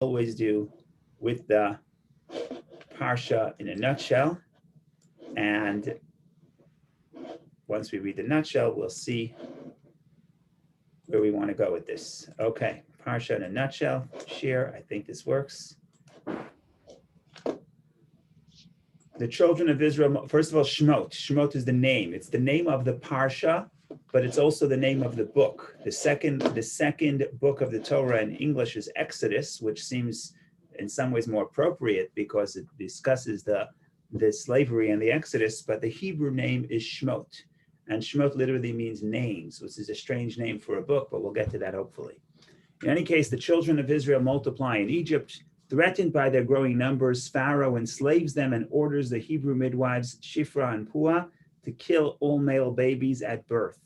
always do with the Parsha in a nutshell. And once we read the nutshell, we'll see where we want to go with this. Okay, Parsha in a nutshell. Share, I think this works. The children of Israel, first of all, Shemot. Shemot is the name. It's the name of the Parsha, but it's also the name of the book. The second book of the Torah in English is Exodus, which seems in some ways more appropriate because it discusses the slavery and the Exodus, but the Hebrew name is Shemot. And Shemot literally means names, which is a strange name for a book, but we'll get to that hopefully. In any case, the children of Israel multiply in Egypt. Threatened by their growing numbers, Pharaoh enslaves them and orders the Hebrew midwives, Shifra and Puah, to kill all male babies at birth.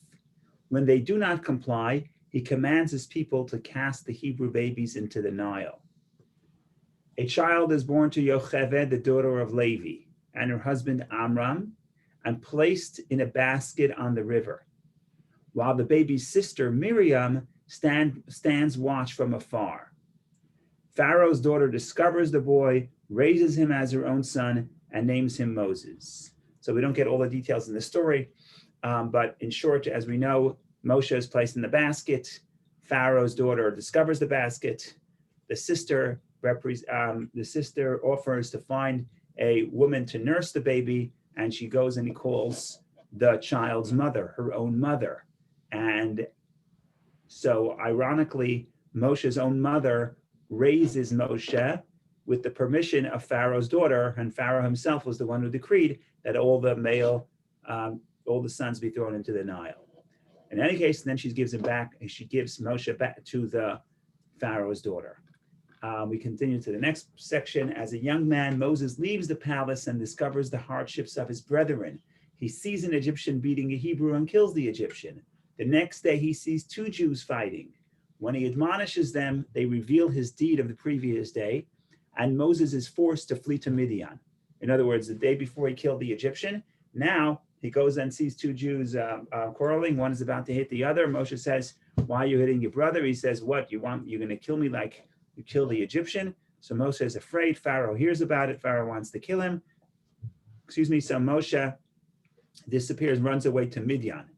When they do not comply, he commands his people to cast the Hebrew babies into the Nile. A child is born to Yocheved, the daughter of Levi, and her husband Amram, and placed in a basket on the river, while the baby's sister Miriam stands watch from afar. Pharaoh's daughter discovers the boy, raises him as her own son, and names him Moses. So we don't get all the details in the story, but in short, as we know, Moshe is placed in the basket. Pharaoh's daughter discovers the basket. The sister offers to find a woman to nurse the baby, and she goes and calls the child's mother, her own mother. And so ironically, Moshe's own mother raises Moshe with the permission of Pharaoh's daughter, and Pharaoh himself was the one who decreed that all the sons be thrown into the Nile. In any case, then she gives Moshe back to the Pharaoh's daughter. We continue to the next section. As a young man, Moses leaves the palace and discovers the hardships of his brethren. He sees an Egyptian beating a Hebrew and kills the Egyptian. The next day, he sees two Jews fighting. When he admonishes them, they reveal his deed of the previous day, and Moses is forced to flee to Midian. In other words, the day before he killed the Egyptian, now he goes and sees two Jews quarreling. One is about to hit the other. Moshe says, "Why are you hitting your brother?" He says, "What, you're going to kill me like you killed the Egyptian?" So Moshe is afraid. Pharaoh hears about it. Pharaoh wants to kill him. So Moshe disappears, runs away to Midian.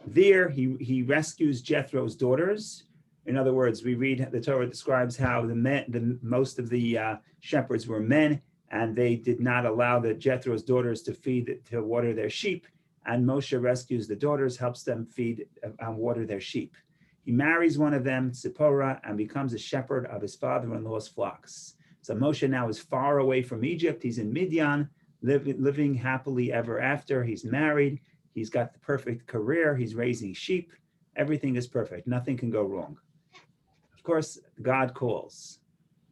There, he rescues Jethro's daughters. In other words, we read the Torah describes how most of the shepherds were men, and they did not allow the Jethro's daughters to water their sheep. And Moshe rescues the daughters, helps them feed and water their sheep. He marries one of them, Zipporah, and becomes a shepherd of his father-in-law's flocks. So Moshe now is far away from Egypt. He's in Midian, living happily ever after. He's married. He's got the perfect career. He's raising sheep. Everything is perfect. Nothing can go wrong. Of course, God calls.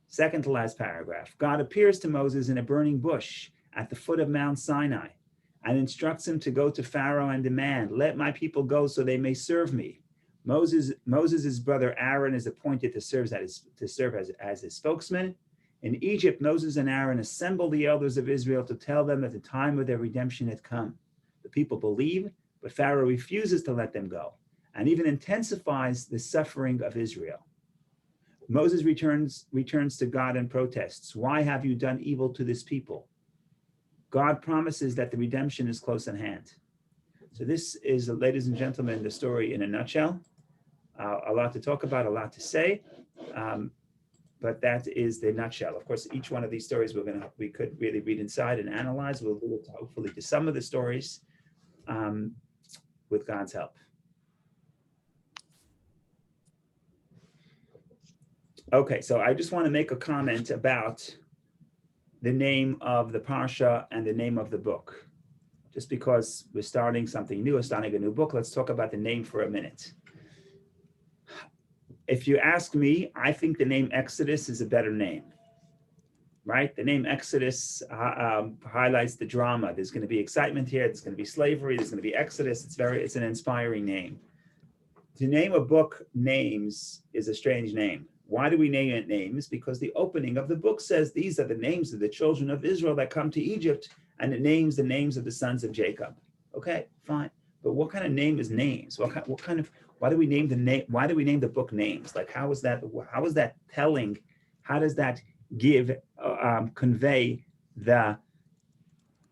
Second to last paragraph. God appears to Moses in a burning bush at the foot of Mount Sinai and instructs him to go to Pharaoh and demand, "Let my people go so they may serve me." Moses' brother Aaron is appointed to serve as his spokesman. In Egypt, Moses and Aaron assemble the elders of Israel to tell them that the time of their redemption had come. The people believe, but Pharaoh refuses to let them go and even intensifies the suffering of Israel. Moses returns to God and protests. "Why have you done evil to this people?" God promises that the redemption is close at hand. So this is, ladies and gentlemen, the story in a nutshell. A lot to talk about, a lot to say, but that is the nutshell. Of course, each one of these stories we could really read inside and analyze. We'll do it hopefully to some of the stories with God's help. Okay, so I just want to make a comment about the name of the Parsha and the name of the book. Just because we're starting something new, we're starting a new book, let's talk about the name for a minute. If you ask me, I think the name Exodus is a better name, right? The name Exodus highlights the drama. There's going to be excitement here. There's going to be slavery. There's going to be Exodus. It's an inspiring name. To name a book names is a strange name. Why do we name it names? Because the opening of the book says these are the names of the children of Israel that come to Egypt, and it names the names of the sons of Jacob. Okay, fine. But what kind of name is names? Why do we name the book names? Like, how is that telling How does that convey the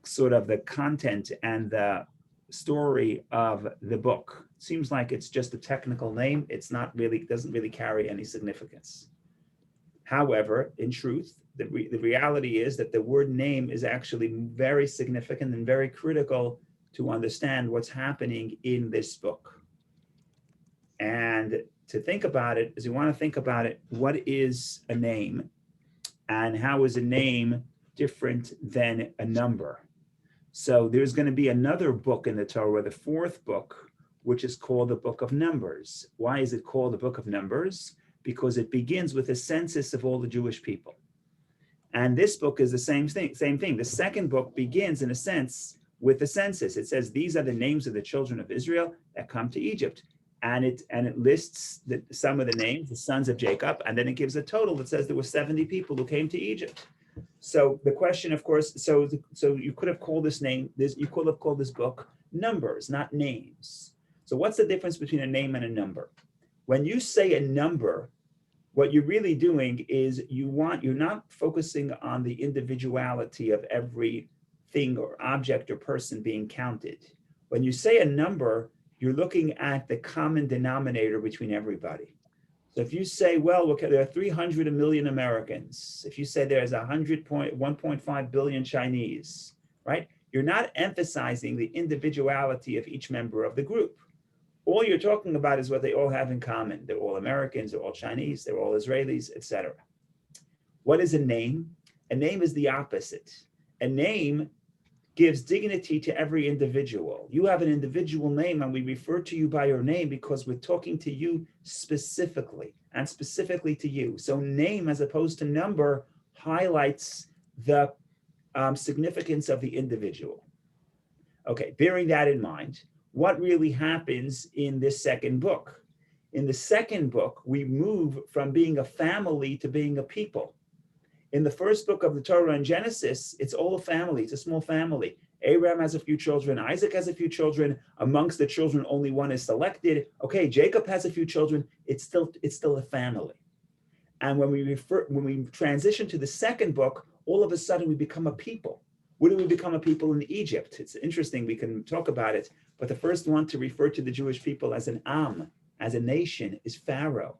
sort of the content and the story of the book? Seems like it's just a technical name. It's not really, doesn't really carry any significance. However, in truth, the reality is that the word name is actually very significant and very critical to understand what's happening in this book. And to think about it, as you want to think about it, what is a name and how is a name different than a number? So there's going to be another book in the Torah, the fourth book, which is called the Book of Numbers. Why is it called the Book of Numbers? Because it begins with a census of all the Jewish people. And this book is the same thing. The second book begins, in a sense, with the census. It says, these are the names of the children of Israel that come to Egypt. And it lists some of the names, the sons of Jacob, and then it gives a total that says there were 70 people who came to Egypt. So the question, of course, so you could have called you could have called this book Numbers, not names. So what's the difference between a name and a number? When you say a number, what you're really doing is you're not focusing on the individuality of every thing or object or person being counted. When you say a number, you're looking at the common denominator between everybody. So if you say, well, okay, there are 300 million Americans, if you say there's 1.5 billion Chinese, right? You're not emphasizing the individuality of each member of the group. All you're talking about is what they all have in common. They're all Americans, they're all Chinese, they're all Israelis, etc. What is a name? A name is the opposite. A name gives dignity to every individual. You have an individual name and we refer to you by your name because we're talking to you specifically and specifically to you. So name as opposed to number highlights the significance of the individual. Okay, bearing that in mind, what really happens in this second book? In the second book, we move from being a family to being a people. In the first book of the Torah in Genesis, it's all a family, it's a small family. Abraham has a few children, Isaac has a few children. Amongst the children, only one is selected. Okay, Jacob has a few children, it's still a family. And when we transition to the second book, all of a sudden we become a people. When do we become a people in Egypt? It's interesting, we can talk about it, but the first one to refer to the Jewish people as an Am, as a nation, is Pharaoh,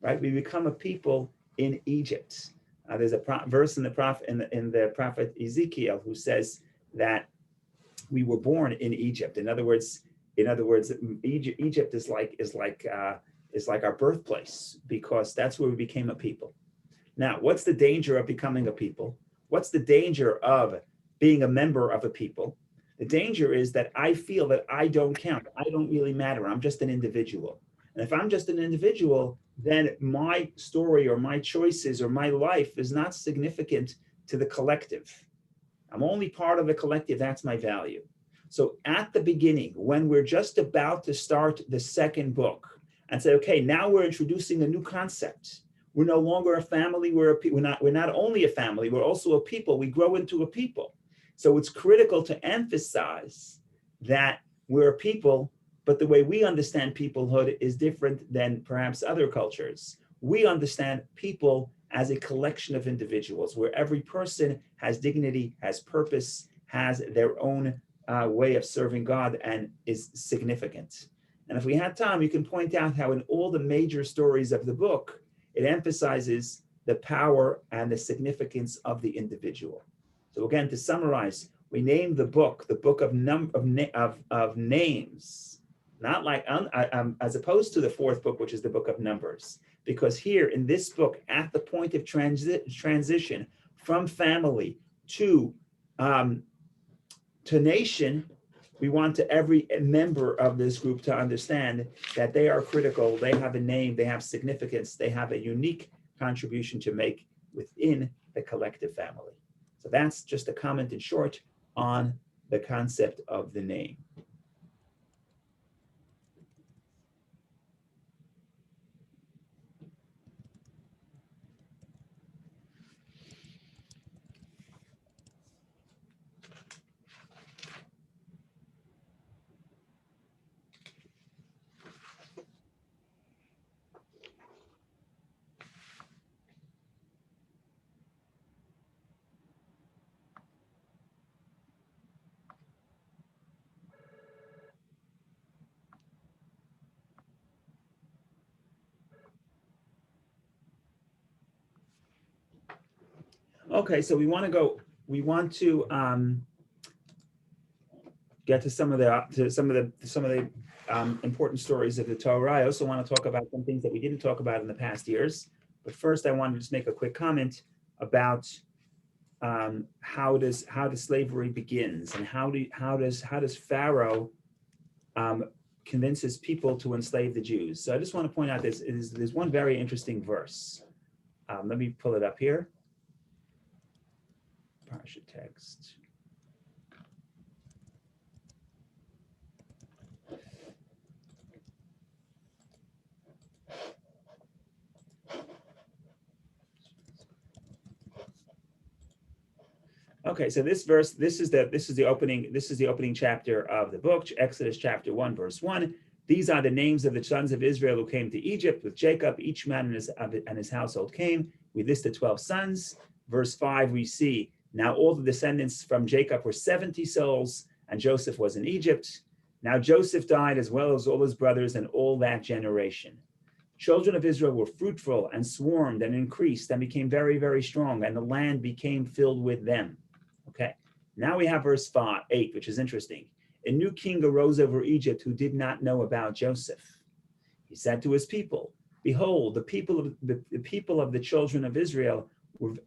right? We become a people in Egypt. There's a verse in the prophet Ezekiel who says that we were born in Egypt. In other words, Egypt is like our birthplace because that's where we became a people. Now, what's the danger of becoming a people? What's the danger of being a member of a people? The danger is that I feel that I don't count. I don't really matter. I'm just an individual. And if I'm just an individual, then my story or my choices or my life is not significant to the collective. I'm only part of the collective. That's my value. So at the beginning, when we're just about to start the second book and say, okay, now we're introducing a new concept. We're no longer a family. We're not only a family, we're also a people. We grow into a people. So it's critical to emphasize that we're a people, but the way we understand peoplehood is different than perhaps other cultures. We understand people as a collection of individuals where every person has dignity, has purpose, has their own way of serving God and is significant. And if we had time, we can point out how in all the major stories of the book, it emphasizes the power and the significance of the individual. So again, to summarize, we named the book of names, not like as opposed to the fourth book, which is the book of Numbers, because here in this book, at the point of transition from family to nation, we want every member of this group to understand that they are critical, they have a name, they have significance, they have a unique contribution to make within the collective family. So that's just a comment in short on the concept of the name. Okay, so we want to get to some of the important stories of the Torah. I also want to talk about some things that we didn't talk about in the past years. But first, I want to just make a quick comment about how does slavery begins, and how does Pharaoh convince his people to enslave the Jews. So I just want to point out there's one very interesting verse. Let me pull it up here. Parsha text. Okay, so this verse, this is the opening chapter of the book, Exodus chapter 1, verse 1. These are the names of the sons of Israel who came to Egypt with Jacob. Each man and his household came. We listed 12 sons. Verse 5, we see, now all the descendants from Jacob were 70 souls, and Joseph was in Egypt. Now Joseph died, as well as all his brothers and all that generation. Children of Israel were fruitful and swarmed and increased and became very, very strong, and the land became filled with them. Okay, now we have verse 8, which is interesting. A new king arose over Egypt who did not know about Joseph. He said to his people, behold, the people of the children of Israel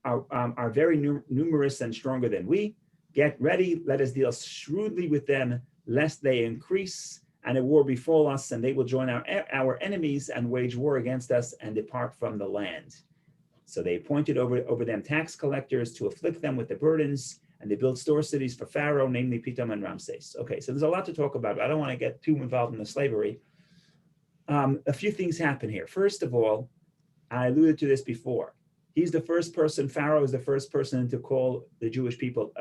are very numerous and stronger than we. Get ready, let us deal shrewdly with them, lest they increase, and a war befall us, and they will join our enemies and wage war against us and depart from the land. So they appointed over them tax collectors to afflict them with the burdens, and they built store cities for Pharaoh, namely Pithom and Ramses. Okay, so there's a lot to talk about, but I don't want to get too involved in the slavery. A few things happen here. First of all, I alluded to this before. He's the first person, Pharaoh is the first person to call the Jewish people,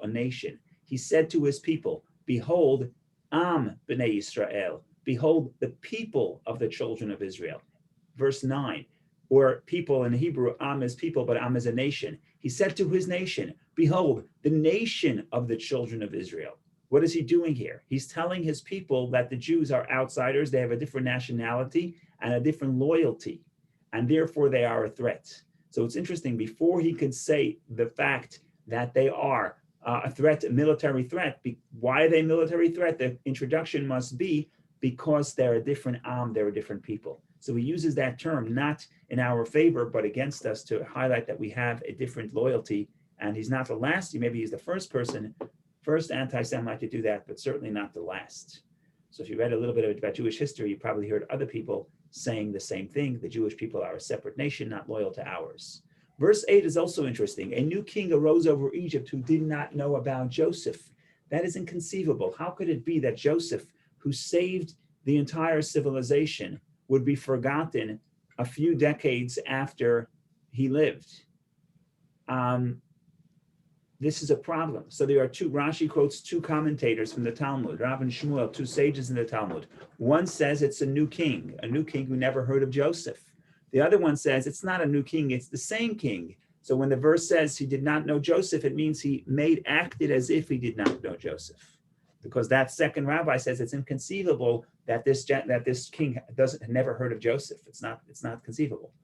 a nation. He said to his people, behold, Am B'nai Yisrael, behold the people of the children of Israel. Verse 9, or people in Hebrew, Am is people, but Am is a nation. He said to his nation, behold, the nation of the children of Israel. What is he doing here? He's telling his people that the Jews are outsiders, they have a different nationality and a different loyalty, and therefore they are a threat. So it's interesting, before he could say the fact that they are a threat, a military threat, why are they a military threat? The introduction must be because they're a different they're a different people. So he uses that term not in our favor, but against us, to highlight that we have a different loyalty. And he's not the last, maybe he's the first anti-Semite to do that, but certainly not the last. So if you read a little bit about Jewish history, you probably heard other people saying the same thing. The Jewish people are a separate nation, not loyal to ours. Verse 8 is also interesting. A new king arose over Egypt who did not know about Joseph. That is inconceivable. How could it be that Joseph, who saved the entire civilization, would be forgotten a few decades after he lived? This is a problem. So there are Rashi quotes two commentators from the Talmud, Rav and Shmuel, two sages in the Talmud. One says it's a new king who never heard of Joseph. The other one says it's not a new king, it's the same king. So when the verse says he did not know Joseph, it means he acted as if he did not know Joseph. Because that second rabbi says it's inconceivable that this king never heard of Joseph. It's not conceivable.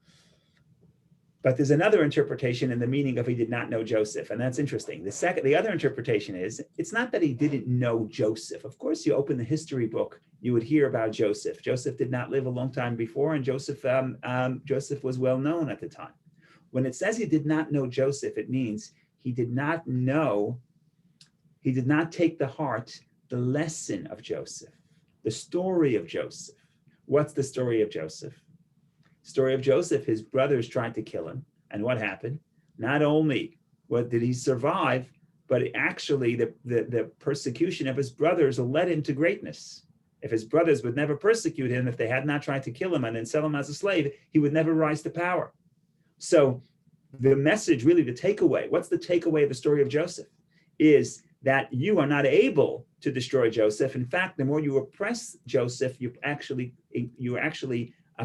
But there's another interpretation in the meaning of he did not know Joseph, and that's interesting. The other interpretation is, it's not that he didn't know Joseph. Of course, you open the history book, you would hear about Joseph. Joseph did not live a long time before, and Joseph was well known at the time. When it says he did not know Joseph, it means he did not take to heart the lesson of Joseph, the story of Joseph. What's the story of Joseph? Story of Joseph, his brothers tried to kill him. And what happened? Not only did he survive, but actually the persecution of his brothers led him to greatness. If his brothers would never persecute him, if they had not tried to kill him and then sell him as a slave, he would never rise to power. So the message, really the takeaway, what's the takeaway of the story of Joseph? Is that you are not able to destroy Joseph. In fact, the more you oppress Joseph, you're actually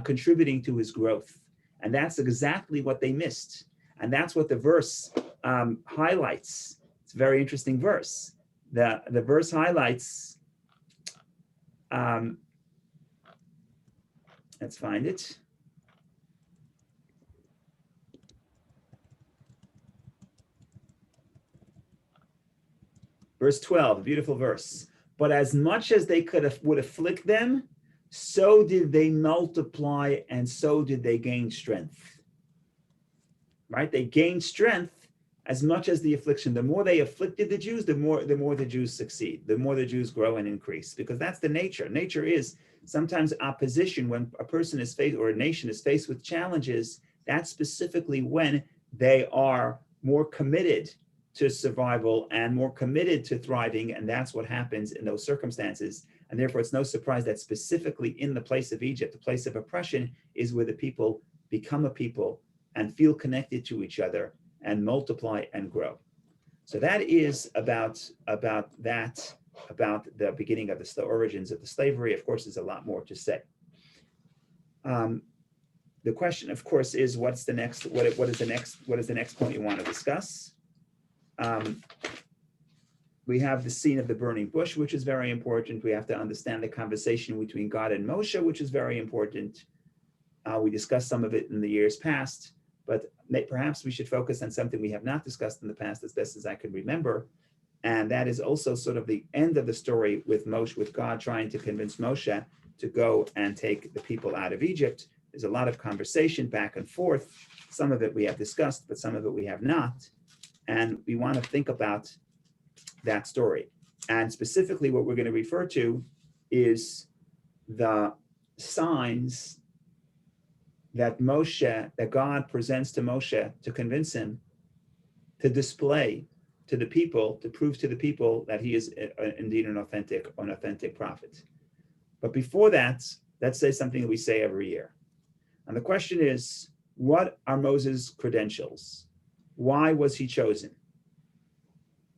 contributing to his growth. And that's exactly what they missed. And that's what the verse highlights. It's a very interesting verse. The verse highlights, let's find it. Verse 12, a beautiful verse. But as much as they would afflict them, so did they multiply, and so did they gain strength. Right? They gained strength as much as the affliction. The more they afflicted the Jews, the more the Jews succeed, the more the Jews grow and increase, because that's the nature. Nature is sometimes opposition. When a person is faced, or a nation is faced with challenges, that's specifically when they are more committed to survival and more committed to thriving, and that's what happens in those circumstances. And therefore, it's no surprise that specifically in the place of Egypt, the place of oppression, is where the people become a people and feel connected to each other and multiply and grow. So that is about the beginning of the origins of the slavery. Of course, there's a lot more to say. The question, of course, is what's the next? What is the next point you want to discuss? We have the scene of the burning bush, which is very important. We have to understand the conversation between God and Moshe, which is very important. We discussed some of it in the years past, but perhaps we should focus on something we have not discussed in the past as best as I can remember. And that is also sort of the end of the story with Moshe, with God trying to convince Moshe to go and take the people out of Egypt. There's a lot of conversation back and forth. Some of it we have discussed, but some of it we have not. And we want to think about that story. And specifically what we're going to refer to is the signs that God presents to Moshe to convince him to display to the people, to prove to the people that he is indeed an authentic prophet. But before that, let's say something that we say every year. And the question is, what are Moses' credentials? Why was he chosen?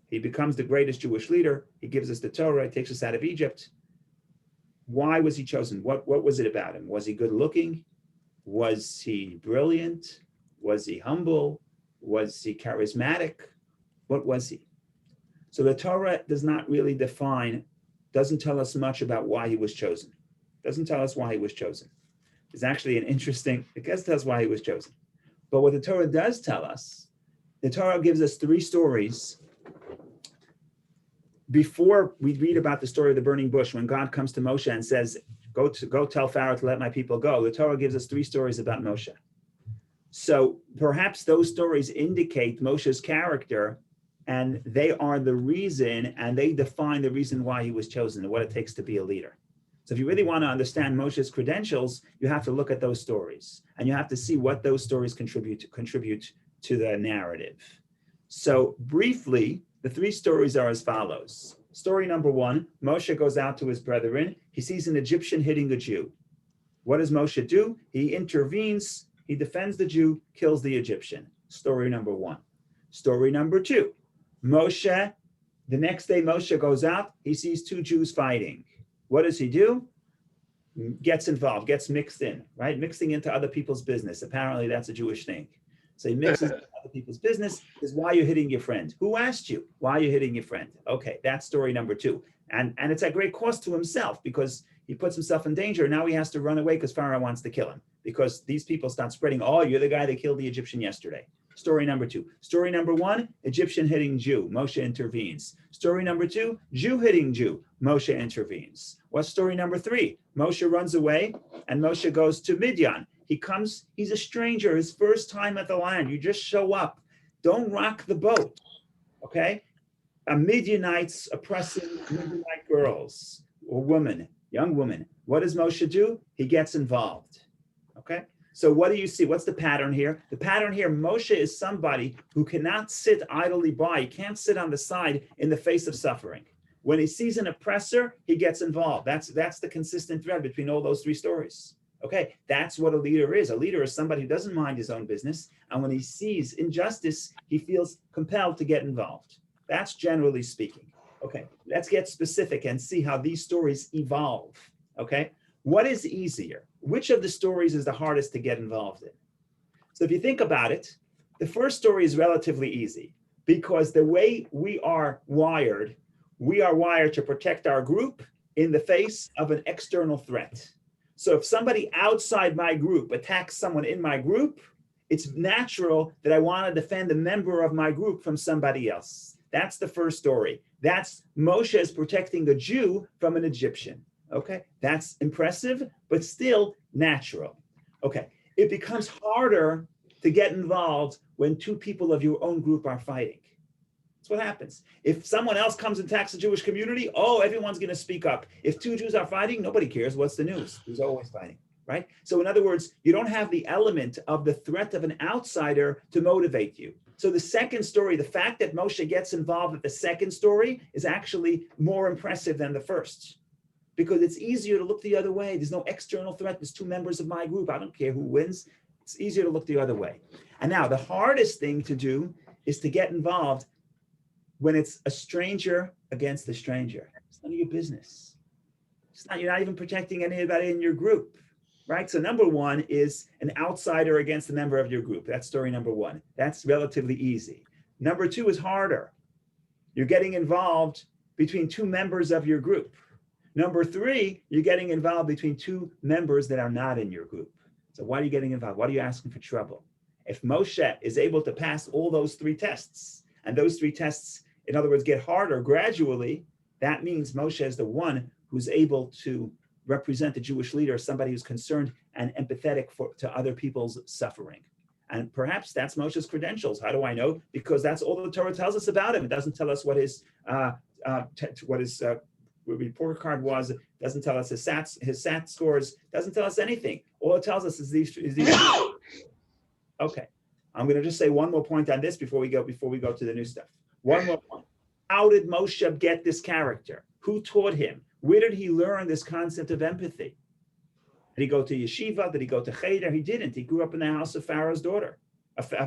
He becomes the greatest Jewish leader. He gives us the Torah. He takes us out of Egypt. Why was he chosen? What was it about him? Was he good looking? Was he brilliant? Was he humble? Was he charismatic? What was he? So the Torah does not really doesn't tell us much about why he was chosen. Doesn't tell us why he was chosen. It's actually it does tell us why he was chosen. But what the Torah does tell us, the Torah gives us 3 stories. Before we read about the story of the burning bush, when God comes to Moshe and says, go tell Pharaoh to let my people go, the Torah gives us 3 stories about Moshe. So perhaps those stories indicate Moshe's character, and they are the reason, and they define the reason why he was chosen and what it takes to be a leader. So if you really want to understand Moshe's credentials, you have to look at those stories, and you have to see what those stories contribute to the narrative. So briefly, the 3 stories are as follows. Story number 1, Moshe goes out to his brethren. He sees an Egyptian hitting a Jew. What does Moshe do? He intervenes, he defends the Jew, kills the Egyptian. Story number 1. Story number 2, the next day Moshe goes out, he sees 2 Jews fighting. What does he do? Gets involved, gets mixed in, right? Mixing into other people's business. Apparently that's a Jewish thing. So he mixes into other people's business. Is why you're hitting your friend. Who asked you? Why are you hitting your friend? Okay, that's story number 2. And it's at great cost to himself, because he puts himself in danger. Now he has to run away because Pharaoh wants to kill him, because these people start spreading, oh, you're the guy that killed the Egyptian yesterday. Story number 2. Story number 1, Egyptian hitting Jew. Moshe intervenes. Story number 2, Jew hitting Jew. Moshe intervenes. What's story number 3? Moshe runs away, and Moshe goes to Midian. He comes, he's a stranger, his first time at the land. You just show up. Don't rock the boat, okay? Midianites oppressing Midianite girls or women, young women. What does Moshe do? He gets involved, okay? So what do you see? What's the pattern here? The pattern here, Moshe is somebody who cannot sit idly by. He can't sit on the side in the face of suffering. When he sees an oppressor, he gets involved. That's the consistent thread between all those 3 stories. Okay, that's what a leader is. A leader is somebody who doesn't mind his own business, and when he sees injustice, he feels compelled to get involved. That's generally speaking. Okay, let's get specific and see how these stories evolve. Okay, what is easier? Which of the stories is the hardest to get involved in? So if you think about it, the first story is relatively easy, because the way we are wired to protect our group in the face of an external threat. So if somebody outside my group attacks someone in my group, it's natural that I want to defend a member of my group from somebody else. That's the first story. That's Moshe is protecting a Jew from an Egyptian. Okay, that's impressive, but still natural. Okay, it becomes harder to get involved when two people of your own group are fighting. That's what happens. If someone else comes and attacks the Jewish community, oh, everyone's going to speak up. If two Jews are fighting, nobody cares. What's the news? There's always fighting, right? So in other words, you don't have the element of the threat of an outsider to motivate you. So the second story, the fact that Moshe gets involved with the second story is actually more impressive than the first, because it's easier to look the other way. There's no external threat. There's two members of my group. I don't care who wins. It's easier to look the other way. And now the hardest thing to do is to get involved when it's a stranger against a stranger. It's none of your business. You're not even protecting anybody in your group, right? So number one is an outsider against a member of your group. That's story number one. That's relatively easy. Number two is harder. You're getting involved between two members of your group. Number three, you're getting involved between two members that are not in your group. So why are you getting involved? Why are you asking for trouble? If Moshe is able to pass all those three tests, and those three tests, in other words, get harder gradually, that means Moshe is the one who's able to represent the Jewish leader, somebody who's concerned and empathetic to other people's suffering. And perhaps that's Moshe's credentials. How do I know? Because that's all the Torah tells us about him. It doesn't tell us what his report card was. It doesn't tell us his SAT scores. Doesn't tell us anything. All it tells us is these. Okay, I'm going to just say one more point on this before we go to the new stuff. One more point. How did Moshe get this character? Who taught him? Where did he learn this concept of empathy? Did he go to yeshiva? Did he go to cheder? He didn't. He grew up in the house of Pharaoh's daughter,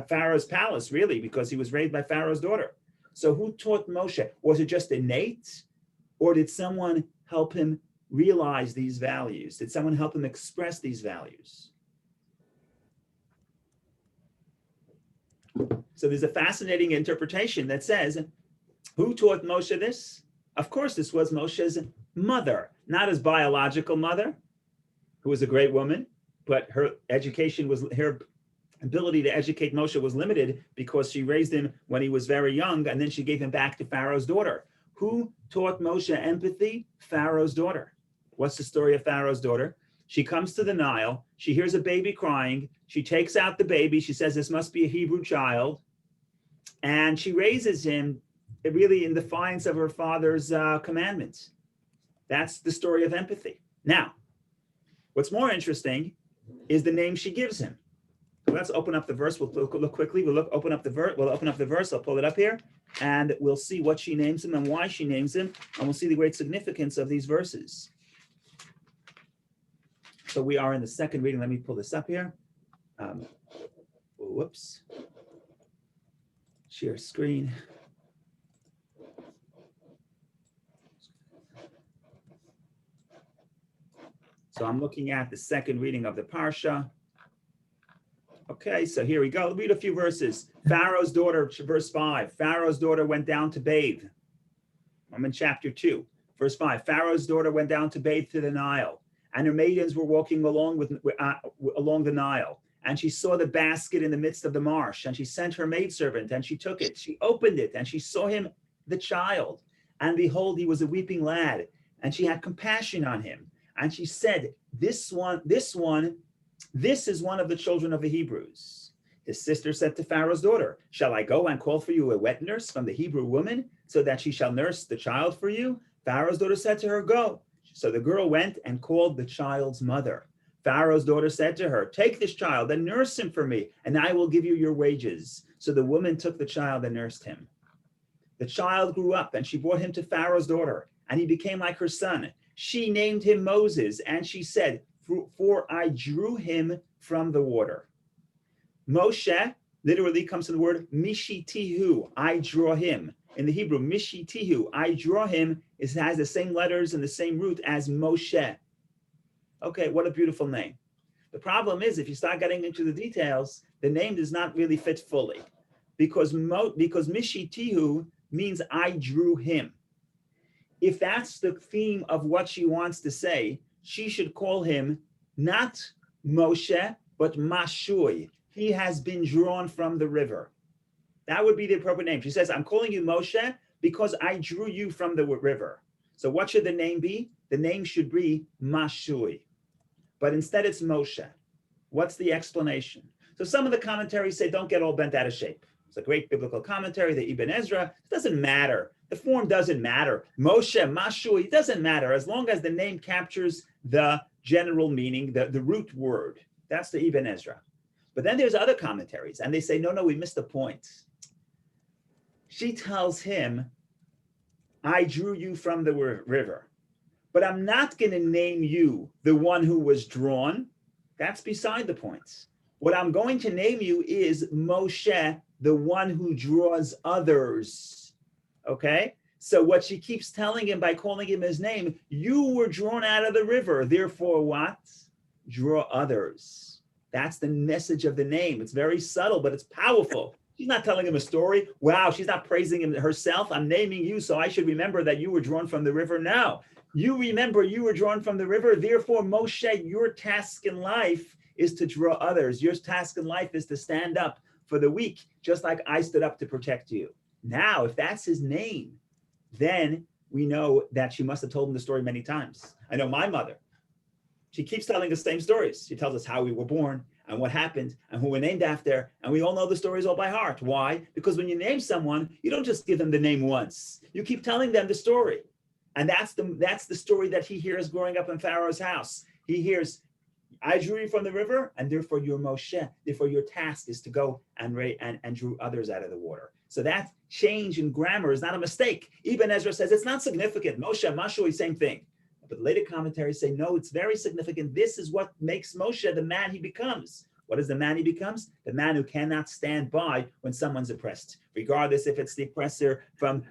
Pharaoh's palace, really, because he was raised by Pharaoh's daughter. So who taught Moshe? Was it just innate? Or did someone help him realize these values? Did someone help him express these values? So there's a fascinating interpretation that says, who taught Moshe this? Of course, this was Moshe's mother, not his biological mother, who was a great woman, but her ability to educate Moshe was limited because she raised him when he was very young, and then she gave him back to Pharaoh's daughter. Who taught Moshe empathy? Pharaoh's daughter. What's the story of Pharaoh's daughter? She comes to the Nile. She hears a baby crying. She takes out the baby. She says, this must be a Hebrew child. And she raises him really in defiance of her father's commandments. That's the story of empathy. Now, what's more interesting is the name she gives him. So let's open up the verse. We'll look quickly. Open up the verse. I'll pull it up here, and we'll see what she names him and why she names him, and we'll see the great significance of these verses. So we are in the second reading. Let me pull this up here. Whoops. Share screen. So I'm looking at the second reading of the Parsha. Okay, so here we go. Read a few verses. Pharaoh's daughter, verse 5. Pharaoh's daughter went down to bathe. I'm in chapter 2. Verse 5. Pharaoh's daughter went down to bathe to the Nile, and her maidens were walking along the Nile. And she saw the basket in the midst of the marsh, and she sent her maidservant, and she took it. She opened it, and she saw him, the child. And behold, he was a weeping lad, and she had compassion on him. And she said, this is one of the children of the Hebrews. His sister said to Pharaoh's daughter, shall I go and call for you a wet nurse from the Hebrew woman, so that she shall nurse the child for you? Pharaoh's daughter said to her, go. So the girl went and called the child's mother. Pharaoh's daughter said to her, take this child and nurse him for me, and I will give you your wages. So the woman took the child and nursed him. The child grew up, and she brought him to Pharaoh's daughter, and he became like her son. She named him Moses, and she said, for I drew him from the water. Moshe literally comes from the word mishitihu, I draw him. In the Hebrew, mishitihu, I draw him, has the same letters and the same root as Moshe. Okay, what a beautiful name. The problem is, if you start getting into the details, the name does not really fit fully, because mishitihu means I drew him. If that's the theme of what she wants to say, she should call him not Moshe, but Mashui. He has been drawn from the river. That would be the appropriate name. She says, I'm calling you Moshe because I drew you from the river. So what should the name be? The name should be Mashui. But instead it's Moshe. What's the explanation? So some of the commentaries say, don't get all bent out of shape. It's a great biblical commentary, the Ibn Ezra. It doesn't matter. The form doesn't matter. Moshe, Mashui, it doesn't matter as long as the name captures the general meaning, the root word. That's the Ibn Ezra. But then there's other commentaries, and they say, no, we missed the point. She tells him, I drew you from the river, but I'm not going to name you the one who was drawn. That's beside the point. What I'm going to name you is Moshe, the one who draws others. Okay? So what she keeps telling him by calling him his name, you were drawn out of the river. Therefore what? Draw others. That's the message of the name. It's very subtle, but it's powerful. She's not telling him a story. Wow, she's not praising him herself. I'm naming you, so I should remember that you were drawn from the river. No, you remember you were drawn from the river. Therefore, Moshe, your task in life is to draw others. Your task in life is to stand up for the weak, just like I stood up to protect you. Now, if that's his name, then we know that she must have told him the story many times. I know my mother. She keeps telling the same stories. She tells us how we were born and what happened and who we're named after. And we all know the stories all by heart. Why? Because when you name someone, you don't just give them the name once. You keep telling them the story. And that's the story that he hears growing up in Pharaoh's house. He hears, I drew you from the river, and therefore you're Moshe. Therefore your task is to go and drew others out of the water. So that change in grammar is not a mistake. Ibn Ezra says it's not significant. Moshe, Mashui, same thing. But later commentaries say, no, it's very significant. This is what makes Moshe the man he becomes. What is the man he becomes? The man who cannot stand by when someone's oppressed, regardless if it's the oppressor from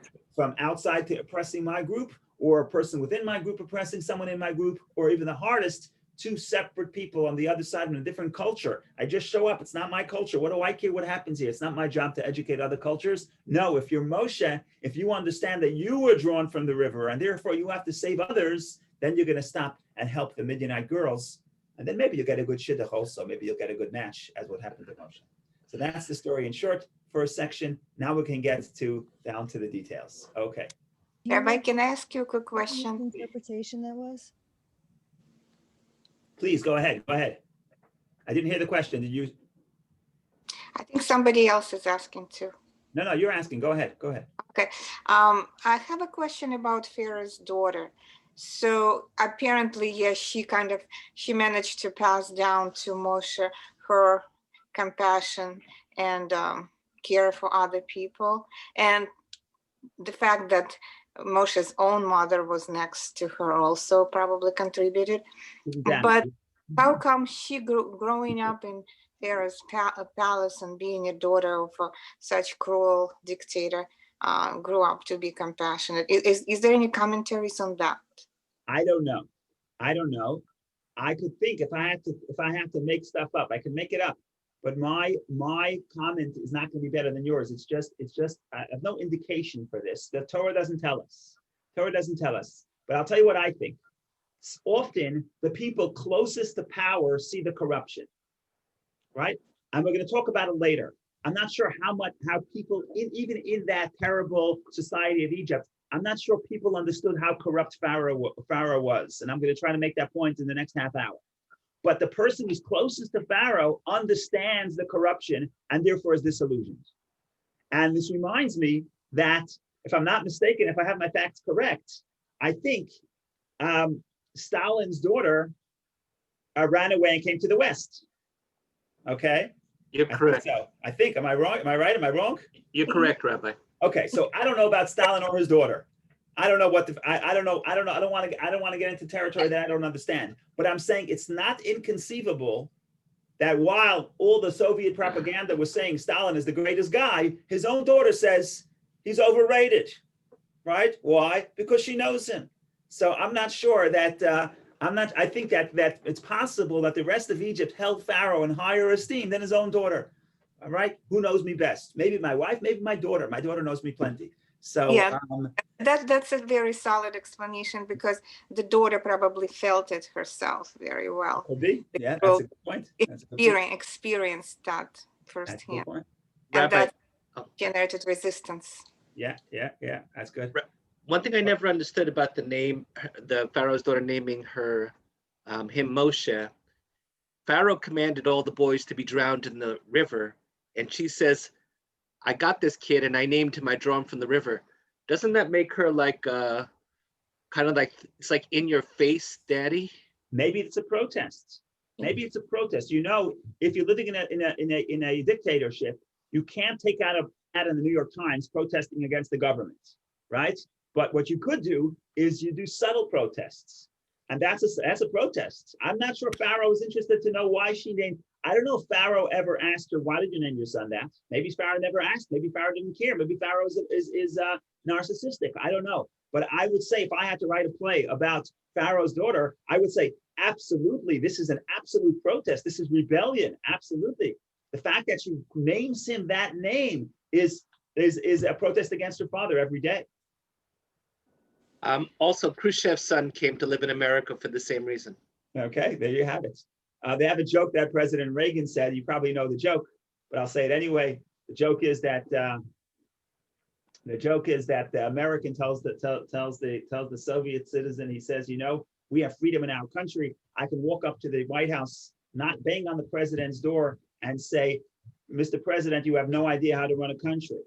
outside to oppressing my group, or a person within my group oppressing someone in my group, or even the hardest, two separate people on the other side in a different culture. I just show up. It's not my culture. What do I care what happens here? It's not my job to educate other cultures. No, if you're Moshe, if you understand that you were drawn from the river and therefore you have to save others, then you're going to stop and help the Midianite girls. And then maybe you'll get a good shidduch also. Maybe you'll get a good match as what happened to Moshe. So that's the story in short for a section. Now we can get down to the details. Okay. Rabbi, can I ask you a quick question? What interpretation that was? Please go ahead. Go ahead. I didn't hear the question. Did you? I think somebody else is asking too. No, you're asking. Go ahead. Go ahead. Okay. I have a question about Pharaoh's daughter. So apparently, yes, she managed to pass down to Moshe her compassion and care for other people. And the fact that Moshe's own mother was next to her also probably contributed. Exactly. But how come she growing up in Pharaoh's palace and being a daughter of such cruel dictator grew up to be compassionate? Is there any commentaries on that? I don't know. I could think if I have to make stuff up, I can make it up. But my comment is not going to be better than yours. It's just I have no indication for this. The Torah doesn't tell us. But I'll tell you what I think. Often the people closest to power see the corruption, right? And we're going to talk about it later. I'm not sure how people even in that terrible society of Egypt, I'm not sure people understood how corrupt Pharaoh was. And I'm going to try to make that point in the next half hour. But the person who's closest to Pharaoh understands the corruption and therefore is disillusioned. And this reminds me that, if I'm not mistaken, if I have my facts correct, I think Stalin's daughter ran away and came to the West. Okay? You're correct. I think. Am I wrong? Am I right? Am I wrong? You're correct, Rabbi. Okay, so I don't know about Stalin or his daughter. I don't know what I don't know. I don't want to get into territory that I don't understand. But I'm saying it's not inconceivable that while all the Soviet propaganda was saying Stalin is the greatest guy, his own daughter says he's overrated, right? Why? Because she knows him. So I'm not sure that I think that it's possible that the rest of Egypt held Pharaoh in higher esteem than his own daughter. All right, who knows me best? Maybe my wife, maybe my daughter. My daughter knows me plenty. So yeah, that's a very solid explanation, because the daughter probably felt it herself very well. Could be. Yeah, that's a good point. Experienced that firsthand. Rabbi, generated resistance. Yeah, that's good. One thing I never understood about the name, the Pharaoh's daughter naming him Moshe. Pharaoh commanded all the boys to be drowned in the river, and she says, "I got this kid, and I named him. I draw him from the river." Doesn't that make her like kind of like it's like in your face, daddy? Maybe it's a protest. Maybe it's a protest. You know, if you're living in a dictatorship, you can't take out an ad in the New York Times protesting against the government, right? But what you could do is you do subtle protests, and that's a protest. I'm not sure Pharaoh is interested to know why she named. I don't know if Pharaoh ever asked her, "Why did you name your son that?" Maybe Pharaoh never asked. Maybe Pharaoh didn't care. Maybe Pharaoh is narcissistic. I don't know. But I would say if I had to write a play about Pharaoh's daughter, I would say absolutely, this is an absolute protest. This is rebellion. Absolutely. The fact that she names him that name is a protest against her father every day. Also, Khrushchev's son came to live in America for the same reason. Okay, there you have it. They have a joke that President Reagan said. You probably know the joke, but I'll say it anyway. The joke is that the American tells the Soviet citizen, he says, you know, we have freedom in our country. I can walk up to the White House, not bang on the president's door and say, "Mr. President, you have no idea how to run a country."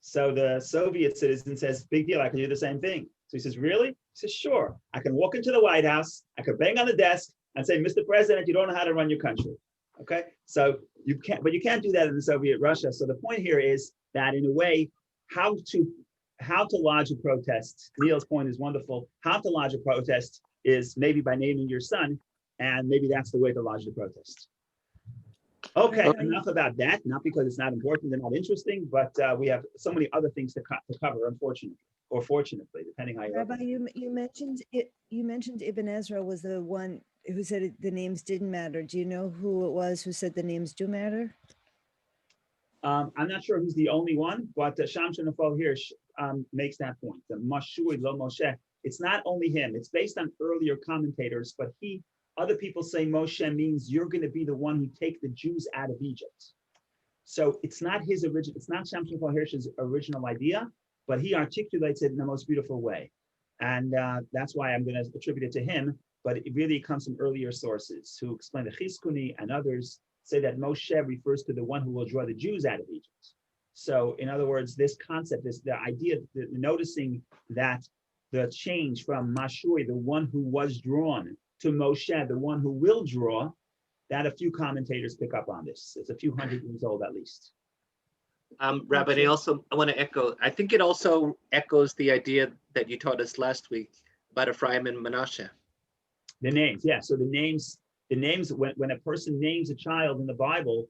So the Soviet citizen says, "Big deal, I can do the same thing." So he says, "Really?" He says, "Sure. I can walk into the White House, I could bang on the desk and say, "Mr. President, you don't know how to run your country." Okay, so you can't do that in the Soviet Russia. So the point here is that in a way, how to lodge a protest. Neil's point is wonderful. How to lodge a protest is maybe by naming your son, and maybe that's the way to lodge the protest. Okay, enough about that. Not because it's not important and not interesting, but we have so many other things to cover, unfortunately, or fortunately, depending how you look. Rabbi, you mentioned it. You mentioned Ibn Ezra was the one who said the names didn't matter. Do you know who it was who said the names do matter? I'm not sure who's the only one, but Shamshon Nefal Hirsch makes that point. The Mashui Lo Moshe. It's not only him. It's based on earlier commentators, but other people say Moshe means you're going to be the one who take the Jews out of Egypt. So it's not his original. It's not Shamshon Nefal Hirsch's original idea, but he articulates it in the most beautiful way, and that's why I'm going to attribute it to him. But it really comes from earlier sources who explain the Chizkuni and others say that Moshe refers to the one who will draw the Jews out of Egypt. So in other words, this concept, the idea, noticing that the change from Mashui, the one who was drawn, to Moshe, the one who will draw, that a few commentators pick up on this. It's a few hundred years old at least. Rabbi, I want to echo, I think it also echoes the idea that you taught us last week about Ephraim and Manasseh. The names, yeah. So the names, when a person names a child in the Bible,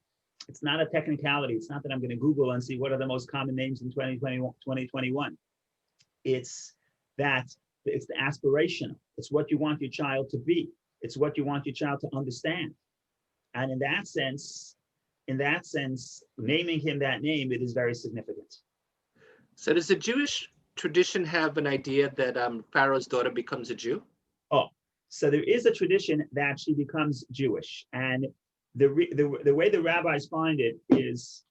it's not a technicality. It's not that I'm going to Google and see what are the most common names in 2021. It's the aspirational. It's what you want your child to be. It's what you want your child to understand. And in that sense, naming him that name, it is very significant. So does the Jewish tradition have an idea that Pharaoh's daughter becomes a Jew? Oh, so there is a tradition that she becomes Jewish. And the way the rabbis find it is,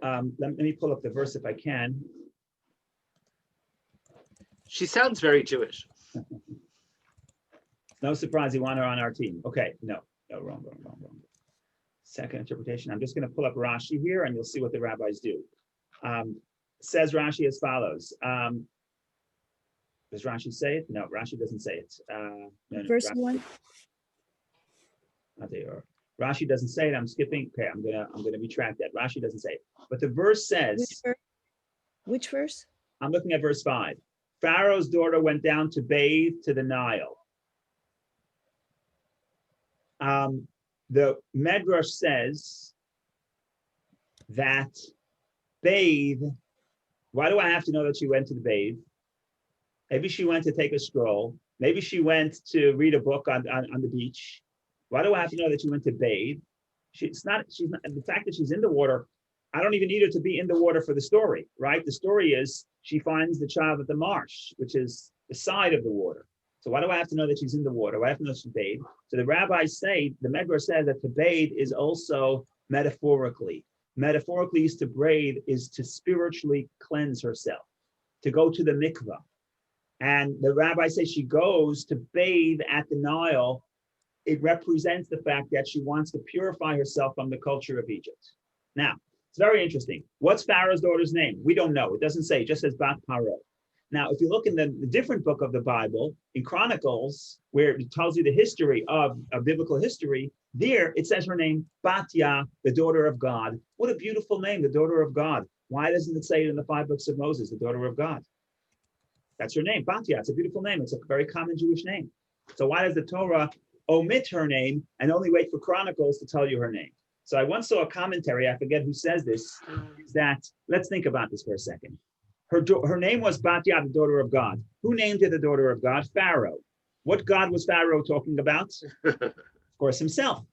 let me pull up the verse if I can. She sounds very Jewish. No surprise you want her on our team. Okay, no, wrong. Second interpretation. I'm just going to pull up Rashi here and you'll see what the rabbis do. Says Rashi as follows. Does Rashi say it? No, Rashi doesn't say it. Verse 1. Rashi doesn't say it. I'm skipping. Okay, I'm gonna retract that. Rashi doesn't say it. But the verse says. Which verse? I'm looking at verse 5. Pharaoh's daughter went down to bathe to the Nile. The Medrash says that bathe. Why do I have to know that she went to the bathe? Maybe she went to take a stroll. Maybe she went to read a book on the beach. Why do I have to know that she went to bathe? She's not, the fact that she's in the water, I don't even need her to be in the water for the story, right? The story is she finds the child at the marsh, which is the side of the water. So why do I have to know that she's in the water? Why do I have to know she bathed? So the rabbis say, the Medrash says that to bathe is also metaphorically. metaphorically used to bathe is to spiritually cleanse herself, to go to the mikvah. And the rabbi says she goes to bathe at the Nile. It represents the fact that she wants to purify herself from the culture of Egypt. Now, it's very interesting. What's Pharaoh's daughter's name? We don't know. It doesn't say. It just says Bat Paro. Now, if you look in the different book of the Bible, in Chronicles, where it tells you the history of biblical history, there it says her name, Batya, the daughter of God. What a beautiful name, the daughter of God. Why doesn't it say it in the 5 books of Moses, the daughter of God? That's her name, Batya. It's a beautiful name. It's a very common Jewish name. So why does the Torah omit her name and only wait for Chronicles to tell you her name? So I once saw a commentary, I forget who says this, is that, let's think about this for a second. Her name was Batya, the daughter of God. Who named her the daughter of God? Pharaoh. What God was Pharaoh talking about? Of course, himself.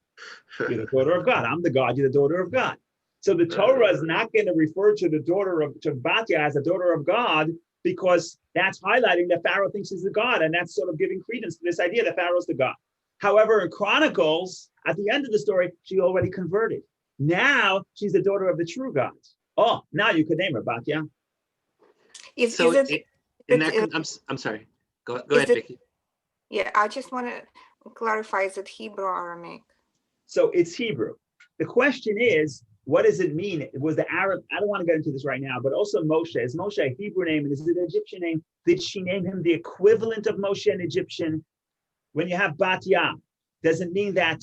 You're the daughter of God. I'm the God, you're the daughter of God. So the Torah is not going to refer to to Batya as a daughter of God, because that's highlighting that Pharaoh thinks he's the God, and that's sort of giving credence to this idea that Pharaoh's the God. However, in Chronicles, at the end of the story, she already converted. Now she's the daughter of the true God. Oh, now you could name her Batya. So is it, I'm sorry. Go is ahead, it- Vicky. yeah, I just want to clarify, is it Hebrew or Aramaic? So it's Hebrew. The question is, what does it mean? It was the Arab, I don't want to get into this right now, but also Moshe. Is Moshe a Hebrew name and is it an Egyptian name? Did she name him the equivalent of Moshe in Egyptian? When you have Batya, does it mean that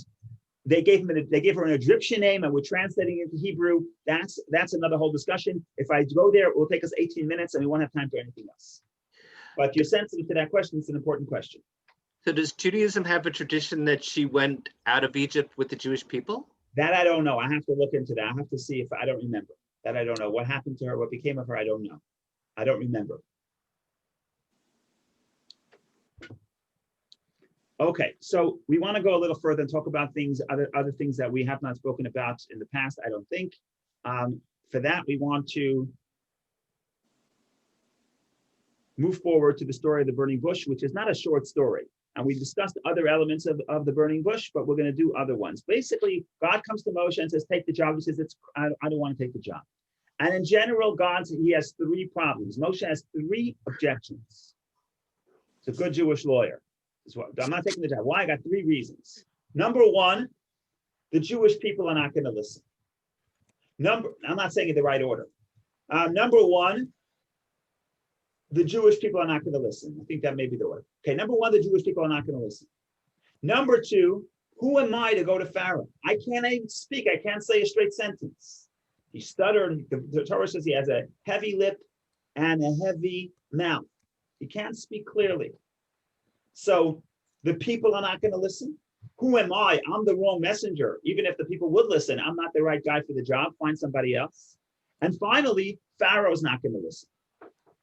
they gave her an Egyptian name and we're translating it into Hebrew? That's another whole discussion. If I go there, it will take us 18 minutes and we won't have time for anything else. But you're sensitive to that question. It's an important question. So does Judaism have a tradition that she went out of Egypt with the Jewish people? That I don't know. I have to look into that. I have to see if I don't remember. That I don't know. What happened to her, what became of her, I don't know. I don't remember. Okay, so we want to go a little further and talk about things, other things that we have not spoken about in the past, I don't think. For that, we want to move forward to the story of the burning bush, which is not a short story. And we discussed other elements of the burning bush, but we're going to do other ones. Basically, God comes to Moshe and says, take the job. He says, I don't want to take the job. And in general, he has 3 problems. Moshe has 3 objections. It's a good Jewish lawyer. I'm not taking the job. Why? I got 3 reasons. Number 1, the Jewish people are not going to listen. I'm not saying in the right order. Number 1, the Jewish people are not going to listen. I think that may be the order. Okay, number 1, the Jewish people are not going to listen. Number 2, who am I to go to Pharaoh? I can't even speak. I can't say a straight sentence. He stuttered. The Torah says he has a heavy lip and a heavy mouth. He can't speak clearly. So the people are not going to listen. Who am I? I'm the wrong messenger. Even if the people would listen, I'm not the right guy for the job. Find somebody else. And finally, Pharaoh's not going to listen.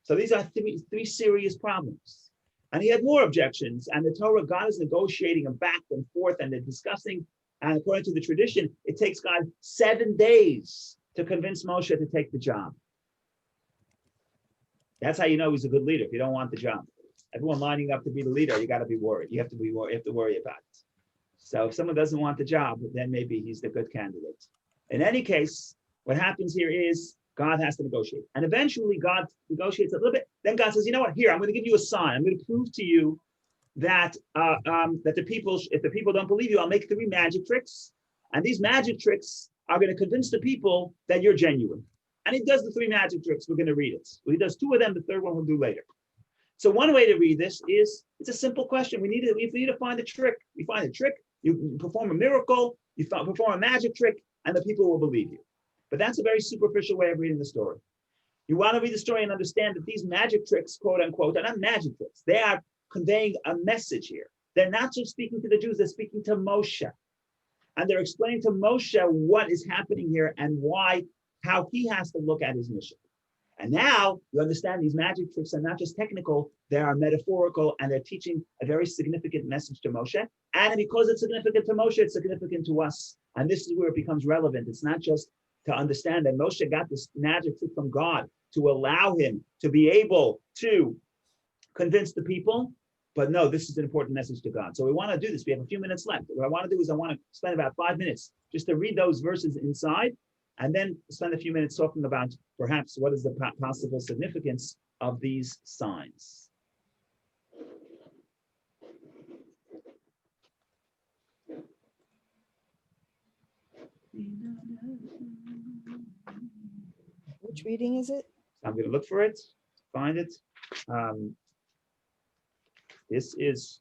So these are 3 serious problems. And he had more objections. And the Torah, God is negotiating them back and forth, and they're discussing. And according to the tradition, it takes God 7 days to convince Moshe to take the job. That's how you know he's a good leader. If you don't want the job, everyone lining up to be the leader, you got to be worried. You have to be worried. You have to worry about it. So if someone doesn't want the job, then maybe he's the good candidate. In any case, what happens here is God has to negotiate. And eventually God negotiates a little bit. Then God says, you know what, here, I'm going to give you a sign. I'm going to prove to you that that the people, if the people don't believe you, I'll make 3 magic tricks. And these magic tricks are going to convince the people that you're genuine. And he does the 3 magic tricks. We're going to read it. Well, he does 2 of them. The 3rd one we'll do later. So one way to read this is, it's a simple question. We need to find a trick. We find a trick. You perform a miracle. You perform a magic trick, and the people will believe you. But that's a very superficial way of reading the story. You want to read the story and understand that these magic tricks, quote unquote, are not magic tricks. They are conveying a message here. They're not just speaking to the Jews, they're speaking to Moshe. And they're explaining to Moshe what is happening here and how he has to look at his mission. And now you understand these magic tricks are not just technical, they are metaphorical, and they're teaching a very significant message to Moshe. And because it's significant to Moshe, it's significant to us. And this is where it becomes relevant. It's not just to understand that Moshe got this magic trick from God to allow him to be able to convince the people. But no, this is an important message to God. So we want to do this. We have a few minutes left. What I want to do is I want to spend about 5 minutes just to read those verses inside. and then spend a few minutes talking about perhaps what is the possible significance of these signs. Which reading is it? I'm going to look for it, find it. This is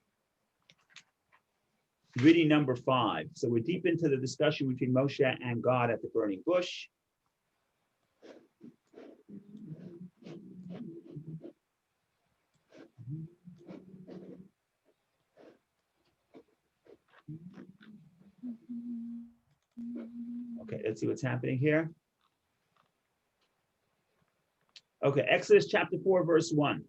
reading number 5. So we're deep into the discussion between Moshe and God at the burning bush. Okay, let's see what's happening here. Okay, Exodus chapter 4, verse 1.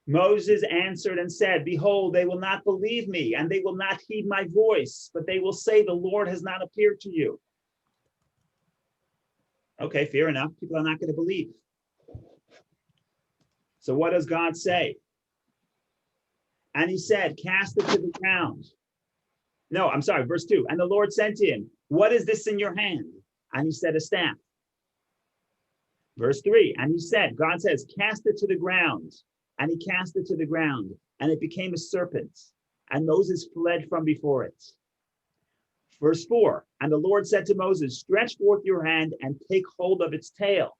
Moses answered and said, behold, they will not believe me, and they will not heed my voice, but they will say, the Lord has not appeared to you. Okay, fair enough. People are not going to believe. So what does God say? And he said, cast it to the ground. No, I'm sorry, verse 2. And the Lord said to him, what is this in your hand? And he said, a staff. Verse 3. And he said, God says, cast it to the ground. And he cast it to the ground, and it became a serpent, and Moses fled from before it. Verse 4, and the Lord said to Moses, stretch forth your hand and take hold of its tail.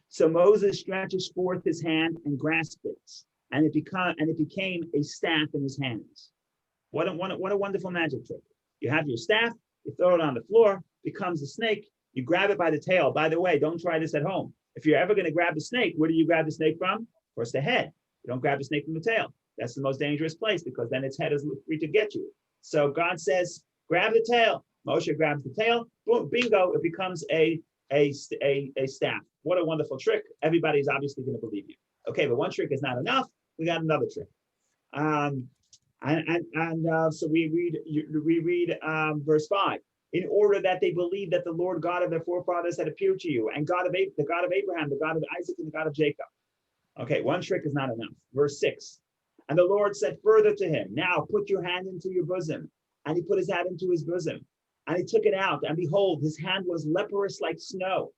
So Moses stretches forth his hand and grasped it, and it became a staff in his hands. What a wonderful magic trick. You have your staff, you throw it on the floor, becomes a snake, you grab it by the tail. By the way, don't try this at home. If you're ever going to grab the snake, where do you grab the snake from? Of course, the head. You don't grab the snake from the tail. That's the most dangerous place because then its head is free to get you. So God says, grab the tail. Moshe grabs the tail. Boom, bingo, it becomes a staff. What a wonderful trick. Everybody's obviously going to believe you. Okay, but one trick is not enough. We got another trick. So we read verse 5. In order that they believe that the Lord God of their forefathers had appeared to you, and the God of Abraham, the God of Isaac, and the God of Jacob. Okay, one trick is not enough. Verse 6. And the Lord said further to him, now put your hand into your bosom. And he put his hand into his bosom. And he took it out, and behold, his hand was leprous like snow.